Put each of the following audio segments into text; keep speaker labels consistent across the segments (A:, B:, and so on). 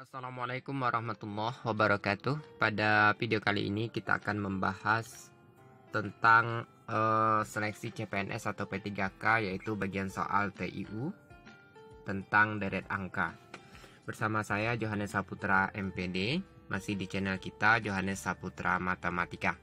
A: Assalamualaikum warahmatullahi wabarakatuh. Pada video kali ini kita akan membahas tentang seleksi CPNS atau P3K, yaitu bagian soal TIU tentang deret angka. Bersama saya Johannes Saputra MPD, masih di channel kita Johannes Saputra Matematika.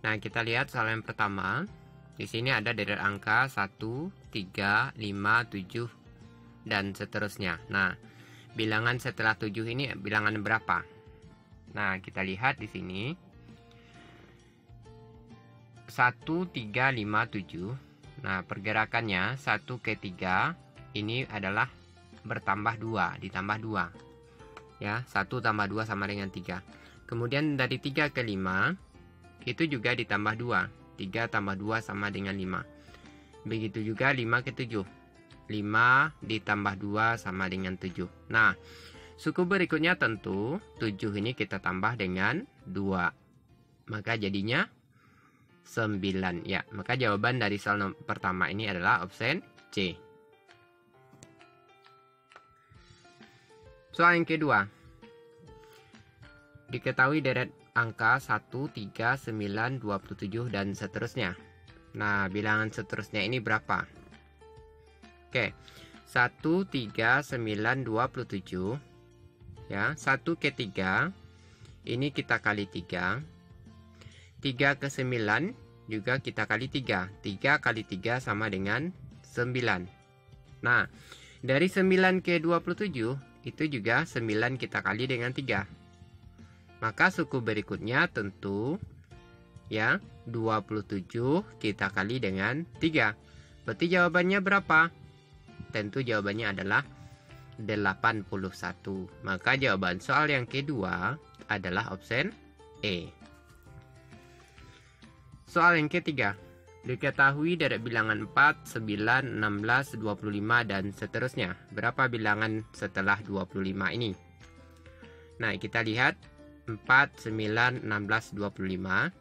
A: Nah, kita lihat soal yang pertama. Di sini ada deret angka 1, 3, 5, 7 dan seterusnya. Nah, bilangan setelah 7 ini bilangan berapa? Nah, kita lihat di sini 1, 3, 5, 7. Nah, pergerakannya 1 ke 3 ini adalah bertambah 2, ditambah 2. Ya, 1 tambah 2 sama dengan 3. Kemudian dari 3 ke 5 itu juga ditambah 2. 3 tambah 2 sama dengan 5. Begitu juga 5 ke 7. 5 ditambah 2 sama dengan 7. Nah, suku berikutnya tentu 7 ini kita tambah dengan 2. Maka jadinya 9. Ya, maka jawaban dari soal pertama ini adalah opsi C. Soal yang kedua. Diketahui deret angka 1, 3, 9, 27 dan seterusnya. Nah, bilangan seterusnya ini berapa? Oke, 1, 3, 9, 27. Ya, 1 ke 3 ini kita kali 3. 3 ke 9 juga kita kali 3. 3 kali 3 sama dengan 9. Nah, dari 9 ke 27 itu juga 9 kita kali dengan 3. Maka suku berikutnya tentu ya 27 kita kali dengan 3. Berarti jawabannya berapa? Tentu jawabannya adalah 81. Maka jawaban soal yang kedua adalah opsi E. Soal yang ketiga. Diketahui deret bilangan 4, 9, 16, 25 dan seterusnya. Berapa bilangan setelah 25 ini? Nah, kita lihat 4, 9, 16, 25.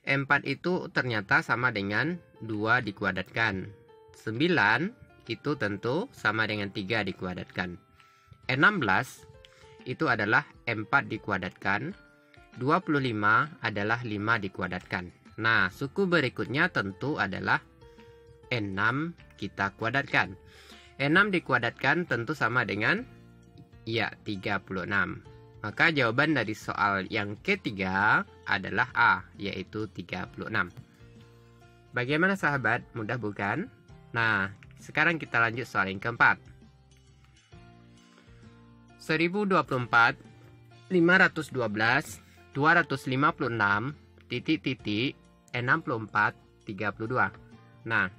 A: 4 itu ternyata sama dengan 2 dikuadratkan. 9 itu tentu sama dengan 3 dikuadratkan. 16 itu adalah 4 dikuadratkan. 25 adalah 5 dikuadratkan. Nah, suku berikutnya tentu adalah 6 kita kuadratkan. 6 dikuadratkan tentu sama dengan ya 36. Maka jawaban dari soal yang ketiga adalah A, yaitu 36. Bagaimana sahabat? Mudah bukan? Nah, sekarang kita lanjut soal yang keempat. 1024, 512, 256, titik-titik, 64, 32. Nah,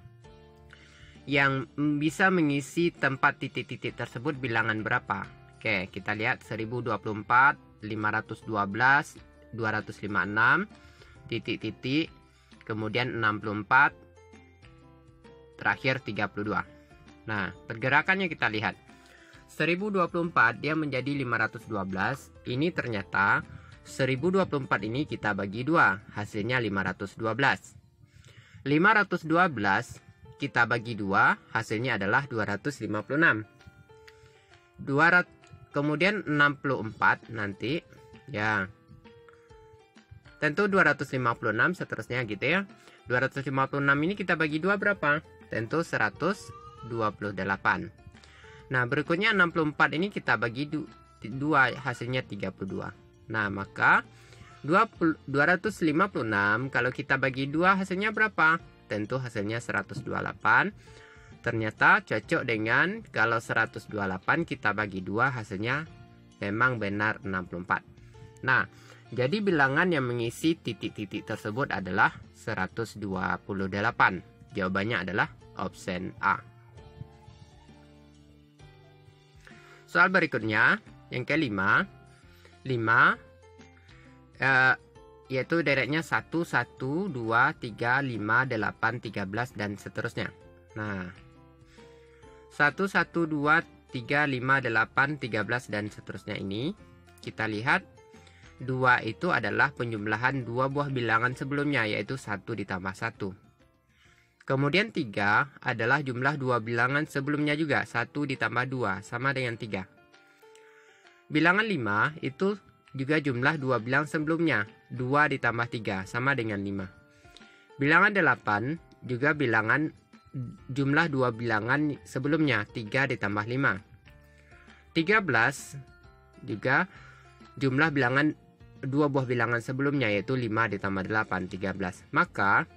A: yang bisa mengisi tempat titik-titik tersebut bilangan berapa? Oke, kita lihat 1024, 512, 256, titik-titik, kemudian 64, terakhir 32. Nah, pergerakannya kita lihat. 1024 dia menjadi 512. Ini ternyata 1024 ini kita bagi 2, hasilnya 512. 512 kita bagi 2, hasilnya adalah 256. Kemudian 64 nanti ya. Tentu 256 seterusnya gitu ya. 256 ini kita bagi 2 berapa? Tentu 128. Nah, berikutnya 64 ini kita bagi 2, hasilnya 32. Nah, maka 256 kalau kita bagi 2 hasilnya berapa? Tentu hasilnya 128. Ternyata cocok dengan kalau 128 kita bagi 2 hasilnya memang benar 64. Nah, jadi bilangan yang mengisi titik-titik tersebut adalah 128. Jawabannya adalah opsi A. Soal berikutnya, yang kelima, 5, yaitu deretnya 1, 1, 2, 3, 5, 8, 13 dan seterusnya. Nah, 1, 1, 2, 3, 5, 8, 13 dan seterusnya ini kita lihat 2 itu adalah penjumlahan dua buah bilangan sebelumnya, yaitu 1 ditambah 1. Kemudian 3 adalah jumlah dua bilangan sebelumnya juga, 1 ditambah 2 sama dengan 3. Bilangan 5 itu juga jumlah dua bilangan sebelumnya, 2 ditambah 3 sama dengan 5. Bilangan 8 juga jumlah dua bilangan sebelumnya, 3 ditambah 5. 13 juga jumlah dua buah bilangan sebelumnya, yaitu 5 ditambah 8, 13. Maka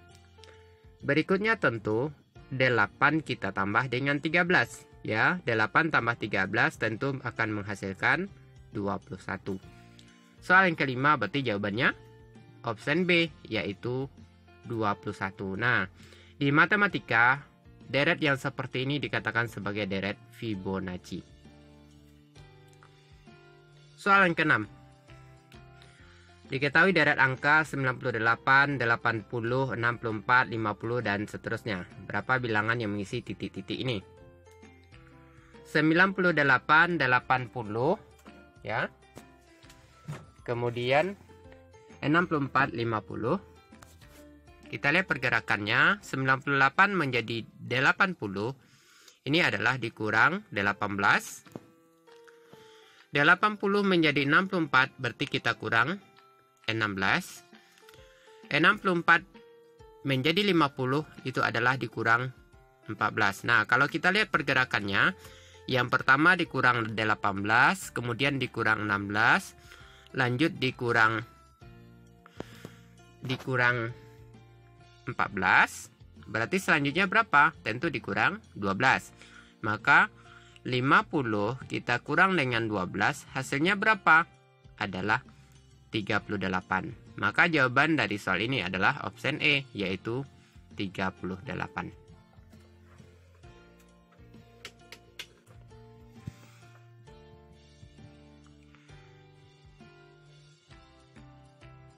A: berikutnya tentu 8 kita tambah dengan 13. Ya, 8 tambah 13 tentu akan menghasilkan 21. Soal yang kelima berarti jawabannya option B, yaitu 21. Nah, di matematika, deret yang seperti ini dikatakan sebagai deret Fibonacci. Soal yang keenam. Diketahui deret angka 98, 80, 64, 50, dan seterusnya. Berapa bilangan yang mengisi titik-titik ini? 98, 80, ya. Kemudian 64, 50. Kita lihat pergerakannya. 98 menjadi 80. Ini adalah dikurang 18. 80 menjadi 64, berarti kita kurang 16. 64 menjadi 50, itu adalah dikurang 14. Nah, kalau kita lihat pergerakannya, yang pertama dikurang 18, kemudian dikurang 16, lanjut dikurang 14, berarti selanjutnya berapa? Tentu dikurang 12. Maka 50 kita kurang dengan 12, hasilnya berapa? Adalah 38. Maka jawaban dari soal ini adalah option E, yaitu 38.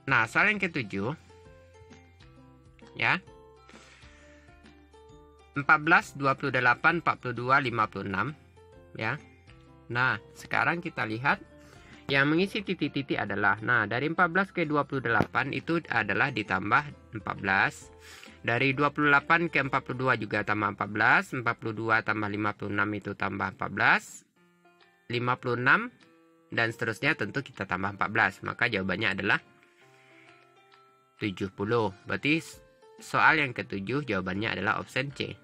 A: Nah, soal yang ketujuh, ya. 14, 28, 42, 56, ya. Nah, sekarang kita lihat yang mengisi titik-titik adalah, nah, dari 14 ke 28 itu adalah ditambah 14. Dari 28 ke 42 juga tambah 14. 42 tambah 56 itu tambah 14. 56 dan seterusnya tentu kita tambah 14. Maka jawabannya adalah 70. Berarti soal yang ketujuh jawabannya adalah option C.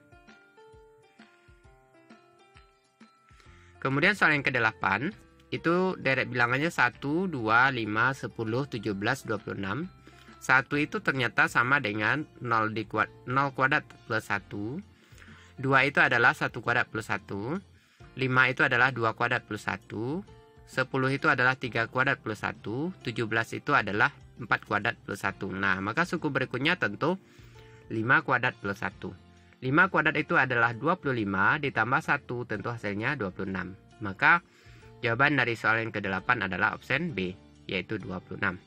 A: Kemudian soal yang ke-8, itu deret bilangannya 1, 2, 5, 10, 17, 26. 1 itu ternyata sama dengan 0 kuadrat plus 1. 2 itu adalah 1 kuadrat plus 1. 5 itu adalah 2 kuadrat plus 1. 10 itu adalah 3 kuadrat plus 1. 17 itu adalah 4 kuadrat plus 1. Nah, maka suku berikutnya tentu 5 kuadrat plus 1. 5 kuadrat itu adalah 25 ditambah 1, tentu hasilnya 26. Maka jawaban dari soal yang ke-8 adalah option B, yaitu 26.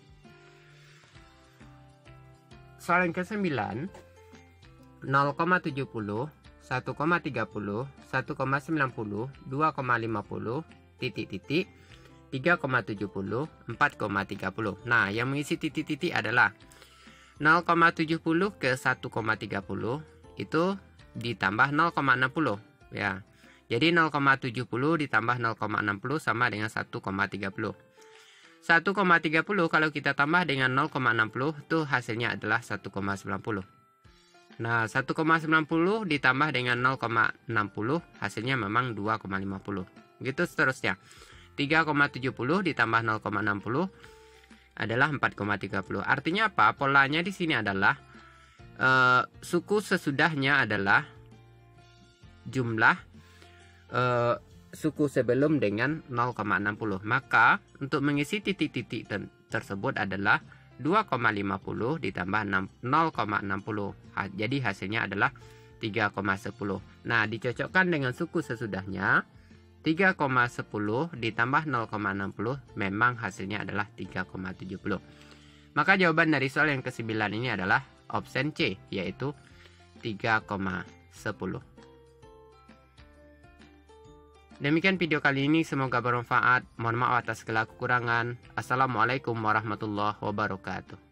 A: Soal yang ke-9, 0,70, 1,30, 1,90, 2,50, titik-titik, 3,70, 4,30. Nah, yang mengisi titik-titik adalah 0,70 ke 1,30 itu ditambah 0,60, ya. Jadi 0,70 ditambah 0,60 sama dengan 1,30. 1,30 kalau kita tambah dengan 0,60 itu hasilnya adalah 1,90. Nah, 1,90 ditambah dengan 0,60 hasilnya memang 2,50. Gitu seterusnya. 3,70 ditambah 0,60 adalah 4,30. Artinya apa? Polanya di sini adalah suku sesudahnya adalah jumlah suku sebelum dengan 0,60. Maka untuk mengisi titik-titik tersebut adalah 2,50 ditambah 0,60. Jadi hasilnya adalah 3,10. Nah, dicocokkan dengan suku sesudahnya, 3,10 ditambah 0,60 memang hasilnya adalah 3,70. Maka jawaban dari soal yang ke-9 ini adalah option C, yaitu 3,10. Demikian video kali ini, semoga bermanfaat. Mohon maaf atas segala kekurangan. Assalamualaikum warahmatullahi wabarakatuh.